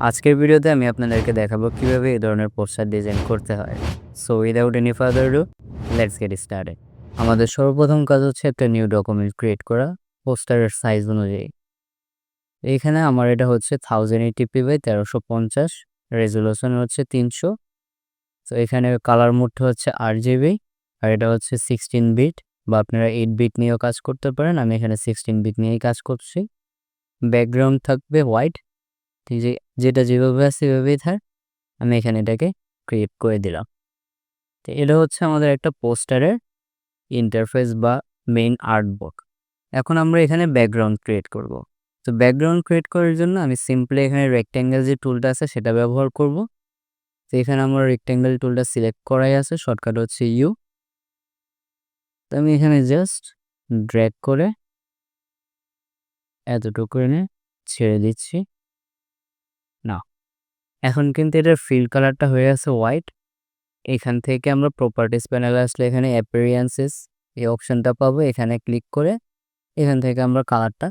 আজকের ভিডিওতে আমি আপনাদেরকে দেখাবো কিভাবে এই ধরনের পোস্টার ডিজাইন করতে হয়। So without any further do, let's get started. আমাদের সর্বপ্রথম কাজ হচ্ছে একটা নিউ ডকুমেন্ট ক্রিয়েট করা পোস্টারের সাইজ অনুযায়ী। এইখানে আমার এটা হচ্ছে 1080p/1350, রেজুলেশন হচ্ছে 300। তো এখানে কালার মোডটা হচ্ছে RGB, আর এটা হচ্ছে 16 বিট, বা আপনারা 8 বিট নিয়েও কাজ করতে পারেন। আমি এখানে 16 বিট নিয়েই কাজ করছি। ব্যাকগ্রাউন্ড থাকবে হোয়াইট, যেটা যেভাবে আছে সেভাবেই থাক। আমি এখানে এটাকে ক্রিয়েট করে দিলাম। তো এটা হচ্ছে আমাদের একটা পোস্টারের ইন্টারফেস বা মেইন আর্টবুক। এখন আমরা এখানে ব্যাকগ্রাউন্ড ক্রিয়েট করব। তো ব্যাকগ্রাউন্ড ক্রিয়েট করার জন্য আমি সিম্পলি এখানে রেক্ট্যাঙ্গেল যে টুলটা আছে সেটা ব্যবহার করব। তো এখানে আমার রেক্ট্যাঙ্গেল টুলটা সিলেক্ট করাই আছে, শর্টকাট হচ্ছে ইউ। তো আমি এখানে জাস্ট ড্র্যাগ করে এতটুকু এনে ছেড়ে দিচ্ছি। না, এখন কিন্তু এটার ফিল কালারটা হয়ে আছে হোয়াইট। এখান থেকে আমরা প্রপার্টিস প্যানেলে আসলে এখানে অ্যাপিয়ারেন্সেস এই অপশনটা পাবো। এখানে ক্লিক করে এখান থেকে আমরা কালারটা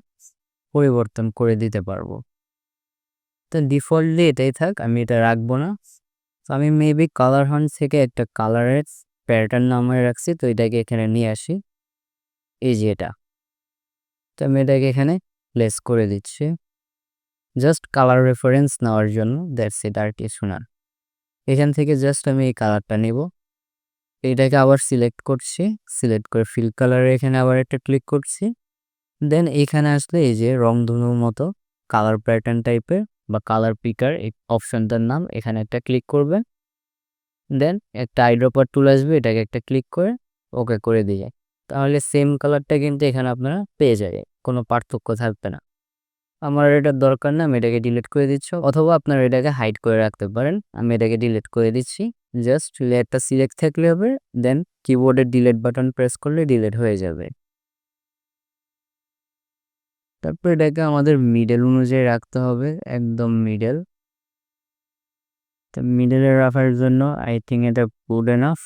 পরিবর্তন করে দিতে পারবো। তো ডিফল্টলি এটাই থাক, আমি এটা রাখবো না। তো আমি মেবি কালার হান্ট থেকে একটা কালারের প্যাটার্ন নামিয়ে রাখছি, তো এটাকে এখানে নিয়ে আসি। এই যে এটা, তো আমি এটাকে এখানে প্লেস করে দিচ্ছি জাস্ট কালার রেফারেন্স নেওয়ার জন্য। দ্যাটস ইট, আর কিছু না। এখান থেকে জাস্ট আমি এই কালারটা নেব, এটাকে আবার সিলেক্ট করছি। সিলেক্ট করে ফিল কালারে এখানে আবার একটা ক্লিক করছি। দেন এখানে আসলে এই যে রংধনুর মতো কালার প্যাটার্ন টাইপের বা কালার পিকার এই অপশনটার নাম, এখানে একটা ক্লিক করবেন। দেন একটা আইড্রপার টুল আসবে, এটাকে একটা ক্লিক করে ওকে করে দিয়ে যায়। তাহলে সেম কালারটা কিন্তু এখানে আপনারা পেয়ে যাবে, কোনো পার্থক্য থাকবে না। আমার এটার দরকার না, আমি এটাকে ডিলিট করে দিচ্ছি, অথবা আপনারা এটাকে হাইড করে রাখতে পারেন। আমি এটাকে ডিলিট করে দিচ্ছি। জাস্ট লেয়ারটা সিলেক্ট থাকলে হবে, দেন কিবোর্ডের ডিলিট বাটন প্রেস করলে ডিলিট হয়ে যাবে। তারপর এটাকে আমাদের মিডল অনুযায়ী রাখতে হবে, একদম মিডল। তো মিডলে রাখার জন্য আই থিঙ্ক এটা গুড এনাফ।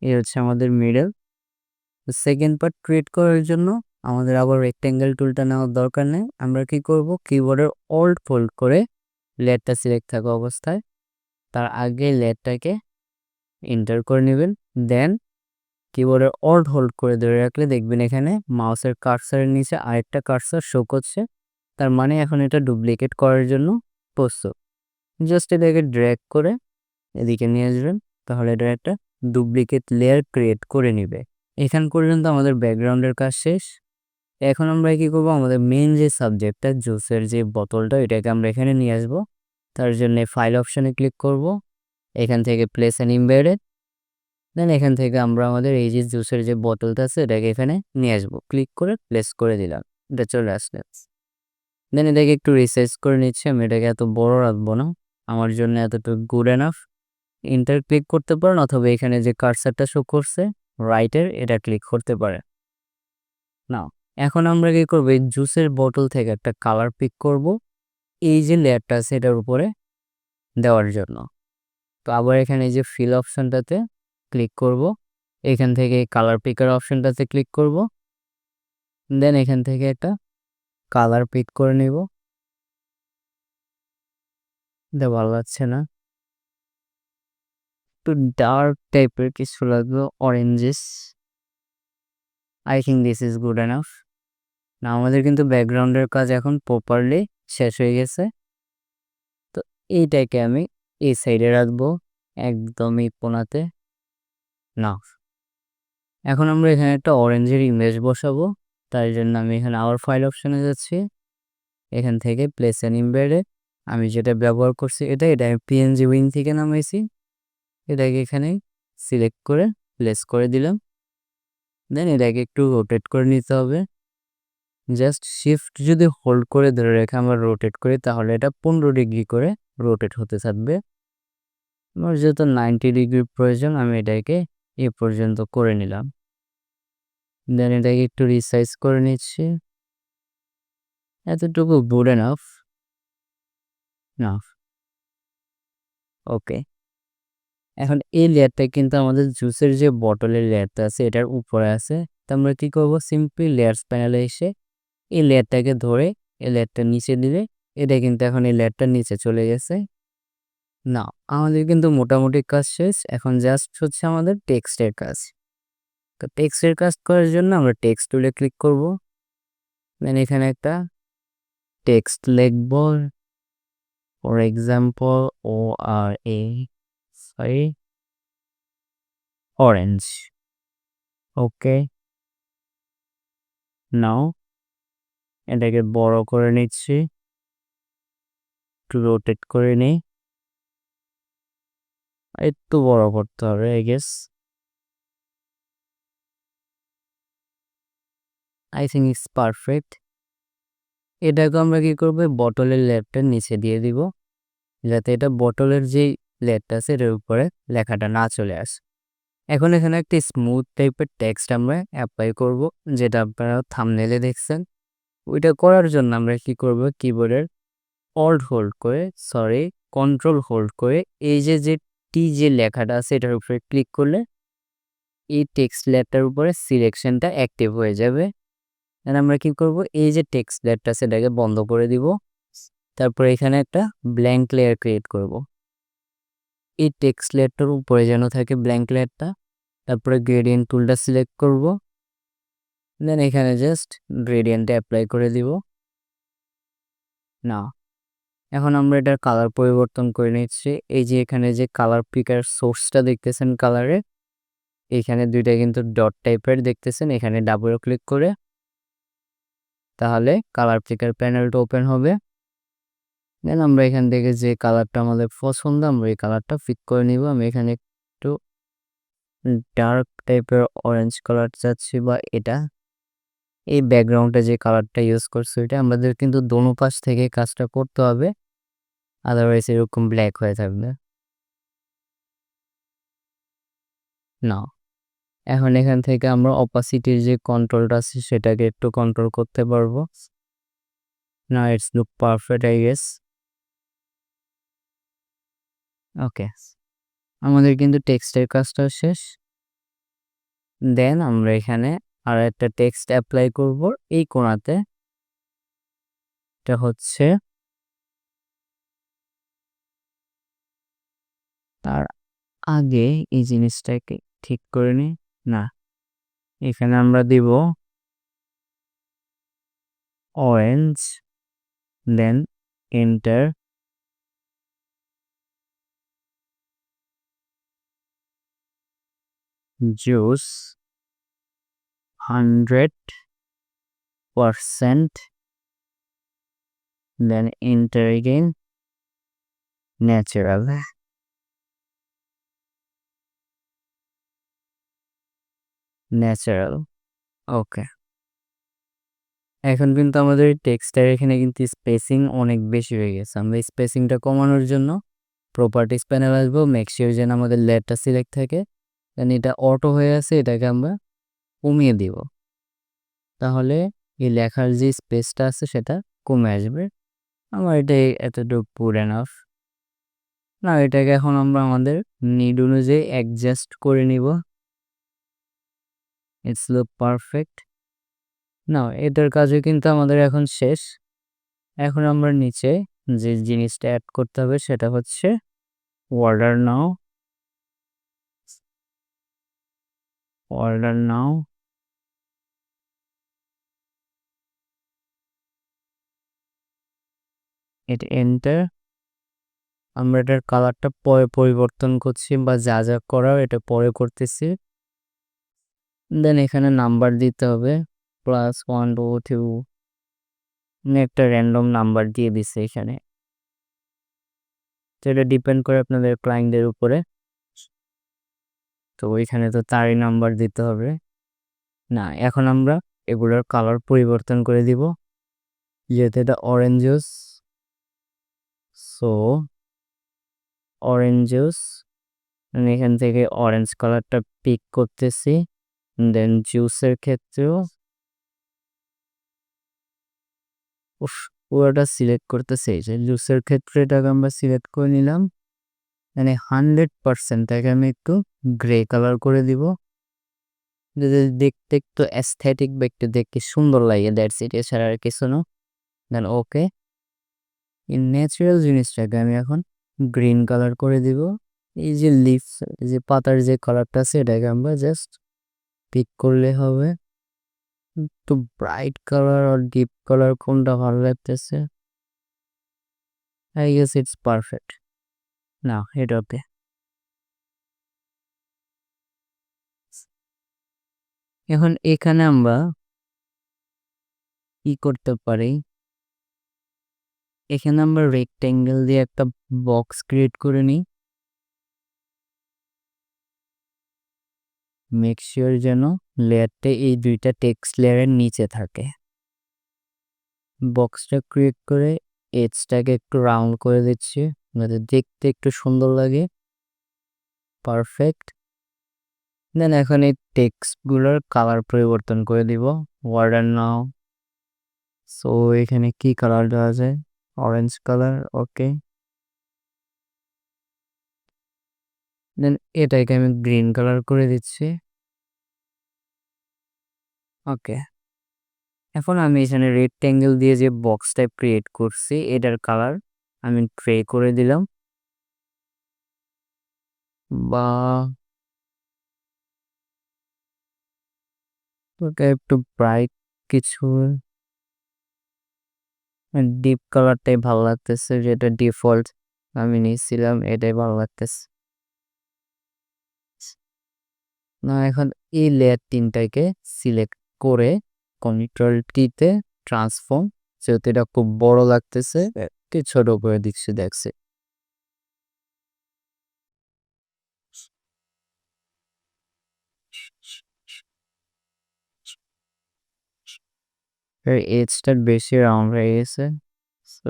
এই হচ্ছে আমাদের মিডল। সেকেন্ড পার্ট ক্রিয়েট করার জন্য আমাদের আবার রেক্ট্যাঙ্গেল টুলটা নেওয়ার দরকার নেই। আমরা কি করব, কিবোর্ডের অল্ট হোল্ড করে লেয়ারটা সিলেক্ট থাকা অবস্থায় তার আগে লেয়ারটাকে এন্টার করে নেবেন। দেন কিবোর্ডের অল্ট হোল্ড করে ধরে রাখলে দেখবেন এখানে মাউসের কার্সারের নিচে আরেকটা কার্সার শো করছে। তার মানে এখন এটা ডুপ্লিকেট করার জন্য প্রস্তুত। জাস্ট এটাকে ড্র্যাগ করে এদিকে নিয়ে আসবেন, তাহলে এটা একটা ডুপ্লিকেট লেয়ার ক্রিয়েট করে নেবে। এখান পর্যন্ত আমাদের ব্যাকগ্রাউন্ডের কাজ শেষ। এখন আমরা কি করব, আমাদের মেইন যে সাবজেক্টটা জুসের যে বোতলটা, এটাকে আমরা এখানে নিয়ে আসব। তার জন্য ফাইল অপশানে ক্লিক করব, এখান থেকে প্লেস অ্যান্ড এমবেডেড। দেন এখান থেকে আমরা আমাদের এই যে জুসের যে বোতলটা আছে এটাকে এখানে নিয়ে আসবো। ক্লিক করে প্লেস করে দিলাম, এটা চলে আসলে। দেন এটাকে একটু রিসাইজ করে নিচ্ছি, আমি এটাকে এত বড় রাখবো না, আমার জন্য এতটুকু গুড এনাফ। ইন্টার ক্লিক করতে পারেন, অথবা এখানে যে কার্সারটা শো করছে রাইটের, এটা ক্লিক করতে পারেন। নাও এখন আমরা কি করবো, এই জুসের বোতল থেকে একটা কালার পিক করব এই যে লেয়ারটা আছে এটার উপরে দেওয়ার জন্য। তো আবার এখানে এই যে ফিল অপশনটাতে ক্লিক করব, এখান থেকে কালার পিকার অপশনটাতে ক্লিক করব। দেন এখান থেকে একটা কালার পিক করে নিব। এটা ভালো লাগছে না, একটু ডার্ক টাইপের কিছু লাগবে, oranges. I think this is good enough. না, আমাদের কিন্তু ব্যাকগ্রাউন্ডের কাজ এখন প্রপারলি শেষ হয়ে গেছে। তো এইটাকে আমি এই সাইডে রাখবো, একদমই কোনাতে। না, এখন আমরা এখানে একটা অরেঞ্জের ইমেজ বসাবো। তাই জন্য আমি এখানে আবার ফাইল অপশনে যাচ্ছি, এখান থেকে প্লেস অ্যান্ড এমবেডেড। আমি যেটা ব্যবহার করছি এটা আমি পিএনজি উইং থেকে নামাইছি। এটাকে এখানে সিলেক্ট করে প্লেস করে দিলাম। দেন এটাকে একটু রোটেট করে নিতে হবে। জাস্ট শিফট যদি হোল্ড করে ধরে রেখে আমরা রোটেট করি, তাহলে এটা 15 ডিগ্রি করে রোটেট হতে থাকবে। আমার যেহেতু 90 ডিগ্রি প্রয়োজন, আমি এটাকে এ পর্যন্ত করে নিলাম। দেন এটাকে একটু রিসাইজ করে নিচ্ছি, এতটুকু গুড এনাফ। না, ওকে। এখন এই লেয়ারটা কিন্তু আমাদের জুসের যে বটলের লেয়ারটা আছে এটার উপরে আছে। তো আমরা কি করব, সিম্পলি লেয়ার্স প্যানেলে এসে এই লেয়ারটাকে ধরে এই লেয়ারটা নিচে দিলে এটা কিন্তু এখন এই লেয়ারটার নিচে চলে গেছে। না, আমাদের কিন্তু মোটামুটি কাজ শেষ। এখন জাস্ট হচ্ছে আমাদের টেক্সটের কাজ। তো টেক্সটের কাজ করার জন্য আমরা টেক্সট টুলে ক্লিক করব। দেন এখানে একটা টেক্সট লিখব, ফর এক্সাম্পল অরেঞ্জ। ওকে, নাও এটাকে বড় করে নিচ্ছি, একটু রোটেট করে নিই, একটু বড় করতে হবে I guess. I think it's perfect. এটাকে আমরা কি করবো, বটলের লেয়ারটার নিচে দিয়ে দিব, যাতে এটা বটলের যেই লেয়ারটা আছে এটার উপরে লেখাটা না চলে আসে। এখন এখানে একটা স্মুথ টাইপের টেক্সট আমরা অ্যাপ্লাই করব, যেটা আপনারা থাম্বনেইলে দেখছেন। ওইটা করার জন্য আমরা কি করব, কিবোর্ডের কন্ট্রোল হোল্ড করে এই যে টি যে লেখাটা আছে এটার উপরে ক্লিক করলে এই টেক্সট লেয়ারটার উপরে সিলেকশনটা অ্যাক্টিভ হয়ে যাবে। আমরা কি করব, এই যে টেক্সট লেয়ারটা সেটাকে বন্ধ করে দিব। তারপরে এখানে একটা ব্ল্যাঙ্ক লেয়ার ক্রিয়েট করব। এই টেক্সট লেয়ারটার উপরে যেন থাকে ব্ল্যাঙ্ক লেয়ারটা। তারপরে গ্রেডিয়েন্ট টুলটা সিলেক্ট করব, দেন এখানে জাস্ট গ্রেডিয়েন্টে অ্যাপ্লাই করে দিব। না, এখন আমরা এটার কালার পরিবর্তন করে নিচ্ছি। এই যে এখানে যে কালার পিকার সোর্সটা দেখতেছেন কালারে, এখানে দুইটা কিন্তু ডট টাইপের দেখতেছেন, এখানে ডাবল ক্লিক করে তাহলে কালার পিকার প্যানেলটা ওপেন হবে। দেন আমরা এখান থেকে যে কালারটা আমাদের পছন্দ আমরা এই কালারটা পিক করে নিব। আমি এখানে একটু ডার্ক টাইপের অরেঞ্জ কালার চাচ্ছি, বা এটা এই ব্যাকগ্রাউন্ডে যে কালারটা ইউজ করছি এটা আমাদের কিন্তু দোনো পাশ থেকে কাজটা করতে হবে, আদারওয়াইজ এরকম ব্ল্যাক হয়ে থাকবে। না, এখন এখান থেকে আমরা অপাসিটির যে কন্ট্রোলটা আছে সেটাকে একটু কন্ট্রোল করতে পারবো। না, it's look perfect I guess. Okay, আমাদের কিন্তু টেক্সটের কাজটা শেষ। দেন আমরা এখানে আর একটা টেক্সট অ্যাপ্লাই করব এই কোণাতে। এটা হচ্ছে তার আগে এই জিনিসটাকে ঠিক করে নিই। না, এখানে আমরা দিব orange, then enter. Juice 100%, then enter again, natural. Okay, এখন কিন্তু আমাদের টেক্সটের এখানে কিন্তু স্পেসিং অনেক বেশি হয়ে গেছে। আমরা স্পেসিংটা কমানোর জন্য প্রপার্টিস প্যানেল আসবো, মেক শিওর যেন আমাদের লেয়ারটা সিলেক্ট থাকে। দেন এটা অটো হয়ে আছে, এটাকে আমরা কমিয়ে দিব, তাহলে এই লেখার যে স্পেসটা আছে সেটা কমে আসবে। আমার এটা এতটুকু পুর এনাফ। না, এটাকে এখন আমরা আমাদের নিড অনুযায়ী অ্যাডজাস্ট করে নিব। It's look perfect. না, এটার কাজও কিন্তু আমাদের এখন শেষ। এখন আমরা নিচে যে জিনিসটা অ্যাড করতে হবে সেটা হচ্ছে অর্ডার নাও। এটা এন্টার। আমরা এটার কালারটা পরে পরিবর্তন করছি, বা যা যা করার এটা পরে করতেছি। দেন এখানে নাম্বার দিতে হবে, +1 2 2, একটা র্যান্ডম নাম্বার দিয়ে দিছে এখানে। তো এটা ডিপেন্ড করে আপনাদের ক্লায়েন্টদের উপরে। তো ওইখানে তো তারই নাম্বার দিতে হবে। না, এখন আমরা এগুলোর কালার পরিবর্তন করে দিব, যেহেতু এটা orange juice. So orange juice, আমি এখান থেকে অরেঞ্জ কালারটা পিক করতেছি। দেন জুসের ক্ষেত্রেও পুরোটা সিলেক্ট করতেছি। যে জুসের ক্ষেত্রে এটাকে আমরা সিলেক্ট করে নিলাম, মানে 100%টাকে আমি একটু গ্রে কালার করে দিব। যদি দেখতে একটু অ্যাস্থেটিক বা একটু দেখতে সুন্দর লাগে, দ্যাটস ইট, এছাড়া আর কিছু না। দেন ওকে, এই ন্যাচারাল জিনিসটাকে আমি এখন গ্রিন কালার করে দিব। এই যে লিভস, এই যে পাতার যে কালারটা আছে এটাকে আমরা জাস্ট পিক করলে হবে। একটু ব্রাইট কালার আর ডিপ কালার কোনটা ভালো লাগতেছে? I guess it's perfect. না, এটা ওকে। এখন এখানে আমরা কি করতে পারি, এখানে আমরা রেক্টেঙ্গেল দিয়ে একটা বক্স ক্রিয়েট করে নিই। মেক শিওর যেন লেয়ারটা এই দুইটা টেক্সট লেয়ারের নিচে থাকে। বক্সটা ক্রিয়েট করে এজটাকে একটু রাউন্ড করে দিচ্ছি যাতে দেখতে একটু সুন্দর লাগে। পারফেক্ট। দেন এখন এই টেক্সটগুলোর কালার পরিবর্তন করে দিব। ওয়ার্ডার নাও। সো এখানে কি কালার দেওয়া যায়? অরেঞ্জ কালার, ওকে। দেন এটাকে আমি গ্রিন কালার করে দিচ্ছি, ওকে। এখন আমি এখানে রেক্টেঙ্গেল দিয়ে যে বক্স টাইপ ক্রিয়েট করছি এটার কালার আমি গ্রে করে দিলাম, বা ওকে একটু ব্রাইট কিছু ডিপ কালারটাই ভালো লাগতেছে, যেটা ডিফল্ট আমি নিয়েছিলাম এটাই ভালো লাগতেছে। না, এখন এই লেয়ার তিনটাকে সিলেক্ট করে কন্ট্রোল টিতে ট্রান্সফর্ম, যেহেতু এটা খুব বড় লাগতেছে একটু ছোট করে দিচ্ছি, দেখছি। এর এজটা বেশি রাউন্ড হয়ে গেছে,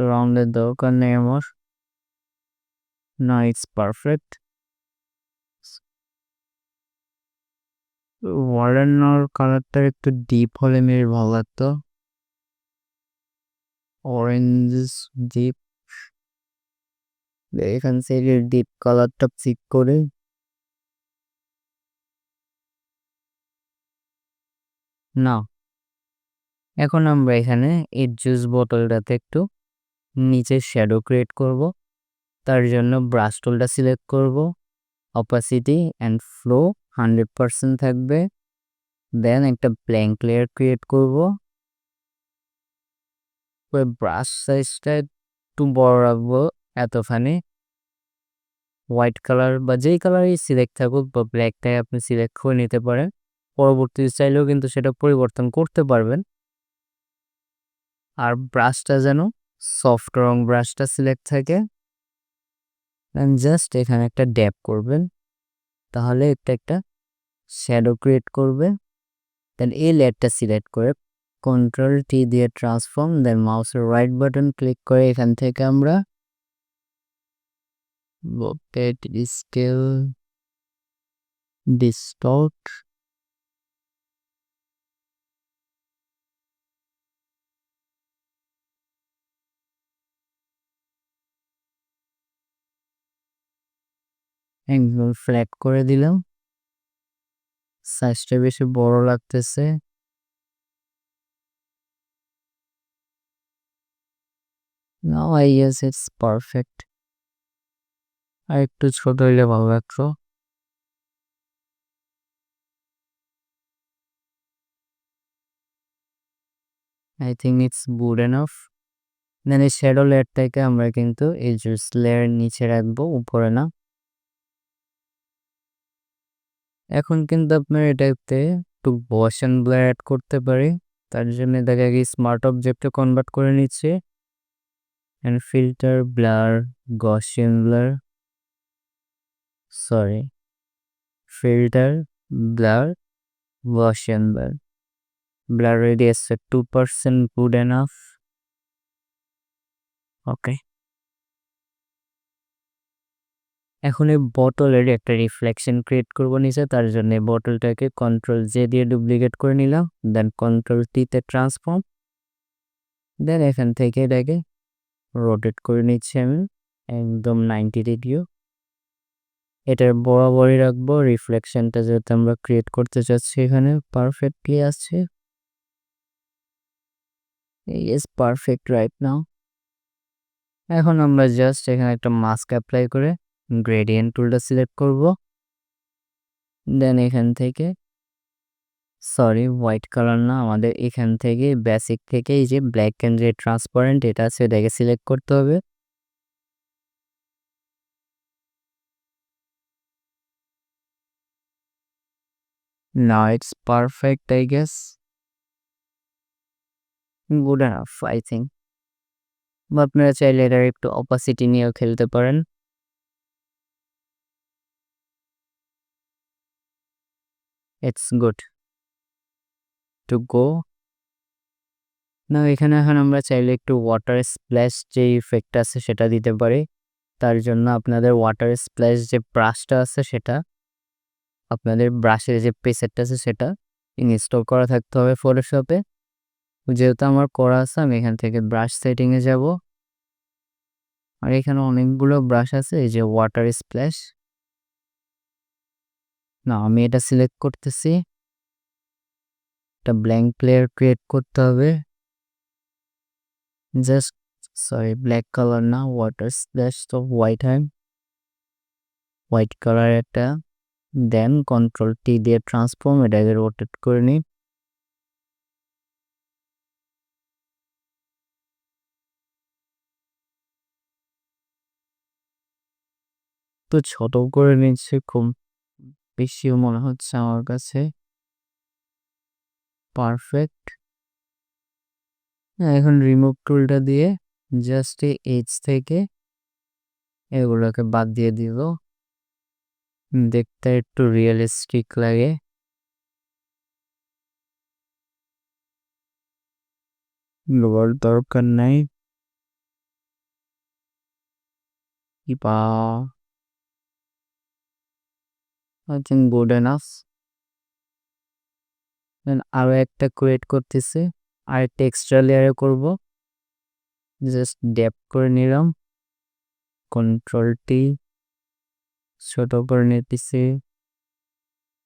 রাউন্ডের দরকার নেই আমার। না, ইটস পারফেক্ট। ওয়ার্ডার কালারটা একটু ডিপ হলে মেরে ভালো লাগতো, অরেঞ্জ ডিপ। এখান থেকে ডিপ কালারটা পিক করে না, এখন আমরা এখানে এই জুস বোতলটাতে একটু নিচে শ্যাডো ক্রিয়েট করব। তার জন্য ব্রাশ টুলটা সিলেক্ট করব, অপাসিটি অ্যান্ড ফ্লো 100% থাকবে। দেন একটা ব্ল্যাঙ্ক লেয়ার ক্রিয়েট করব, ব্রাশ সাইজটা একটু বড় রাখবো এতখানি। হোয়াইট কালার বা যেই কালারই সিলেক্ট থাকুক বা ব্ল্যাকটাই আপনি সিলেক্ট করে নিতে পারেন, পরবর্তী চাইলেও কিন্তু সেটা পরিবর্তন করতে পারবেন। আর ব্রাশটা যেন সফট রং ব্রাশটা সিলেক্ট থাকে। জাস্ট এখানে একটা ড্যাপ করবেন, তাহলে এটা একটা শ্যাডো ক্রিয়েট করবে। দেন এই লেয়ারটা সিলেক্ট করে কন্ট্রোল টি দিয়ে ট্রান্সফর্ম, দেন মাউসের রাইট বাটন ক্লিক করে এখান থেকে আমরা রোটেট, স্কেল, ডিস্টর্ট, একদম ফ্ল্যাট করে দিলাম। সাইজটা বেশি বড় লাগতেছে, now I guess it's perfect. আর একটু ছোট হইলে ভালো লাগতো। I think it's good enough. Then এই শ্যাডো লেয়ারটাকে আমরা কিন্তু এই জুস লেয়ার নিচে রাখবো, উপরে না। এখন কিন্তু আপনার এটাতে একটু গসিয়ান ব্লার অ্যাড করতে পারি, তার জন্য এটাকে আগে স্মার্ট অবজেক্টে কনভার্ট করে নিচ্ছে। And filter blur, Gaussian blur, sorry, filter blur, Gaussian blur, blur radius 2%, good enough, okay. এখন এই বটলের একটা রিফ্লেকশন ক্রিয়েট করব নিচে, তার জন্য বটলটাকে কন্ট্রোল জে দিয়ে ডুপ্লিকেট করে নিলাম, দেন কন্ট্রোল টিতে ট্রান্সফর্ম, দেন এখান থেকে এটাকে রোটেট করে নিচ্ছি আমি একদম 90 ডিগ্রি। এটার বরাবরই রাখবো, রিফ্লেকশনটা যেহেতু আমরা ক্রিয়েট করতে চাচ্ছি এখানে পারফেক্টলি আছে। Is perfect right now. এখন আমরা জাস্ট এখানে একটা মাস্ক অ্যাপ্লাই করে গ্রেডিয়েন্ট টুলটা সিলেক্ট করব। দেন এখান থেকে সরি হোয়াইট কালার না, আমাদের এখান থেকে বেসিক থেকে এই যে ব্ল্যাক অ্যান্ড রেড ট্রান্সপারেন্ট এটা আছে এটাকে সিলেক্ট করতে হবে। Now it's perfect, I guess. Good enough, I think. বা আপনারা চাইলে এটার একটু অপাসিটি নিয়েও খেলতে পারেন। It's good to go. না এখানে এখন আমরা চাইলে একটু ওয়াটার স্প্ল্যাশ যে ইফেক্ট আছে সেটা দিতে পারি। তার জন্য আপনাদের ওয়াটার স্প্ল্যাশ যে ব্রাশটা আছে সেটা আপনাদের ব্রাশের যে প্রেসেটটা আছে সেটা ইনস্টল করা থাকতে হবে ফটোশপে। যেহেতু আমার করা আছে আমি এখান থেকে ব্রাশ সেটিংয়ে যাব। আর এখানে অনেকগুলো ব্রাশ আছে, এই যে ওয়াটার স্প্ল্যাশ। না আমি এটা সিলেক্ট করতেছি, একটা ব্ল্যাঙ্ক প্লেয়ার ক্রিয়েট করতে হবে। জাস্ট সরি ব্ল্যাক কালার না, ওয়াটার স্প্ল্যাশ তো হোয়াইট কালার একটা। দেন কন্ট্রোল টি দিয়ে ট্রান্সফর্ম এটাকে রোটেট করে নিই। তো ছোট করে নিচ্ছে, খুব বেশিও মনে হচ্ছে আমার কাছে। পারফেক্ট। এখন রিমুভ টুলটা দিয়ে জাস্ট এজ থেকে এগুলোকে বাদ দিয়ে দিব, দেখতে একটু রিয়েলিস্টিক লাগে। লোয়ার দরকার নাই। বা আই থিঙ্ক গুড এনাফ। দেন আরও একটা ক্রিয়েট করতেছি, আর একটা এক্সট্রা লেয়ারে করব। জাস্ট ড্যাপ করে নিলাম, কন্ট্রোল টি ছোট করে নিতেছি,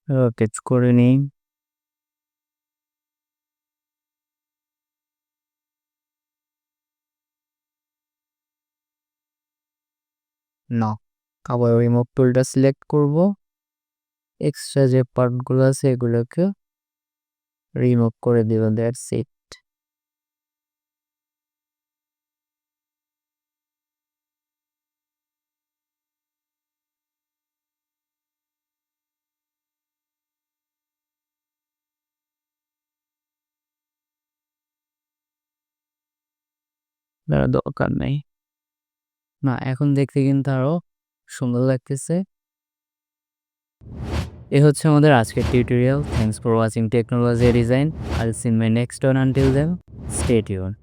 রোটেট করে নিই। না আবার রিমুভ টুলটা সিলেক্ট করব, এক্সট্রা যে পার্টগুলো আছে এগুলোকে রিমুভ করে দিব। That's it. দরকার নেই। না এখন দেখতে কিন্তু আরো সুন্দর লাগতেছে। এ হচ্ছে আমাদের আজকের tutorial. Thanks for watching technology design. I will see in my next one. Until then stay tuned.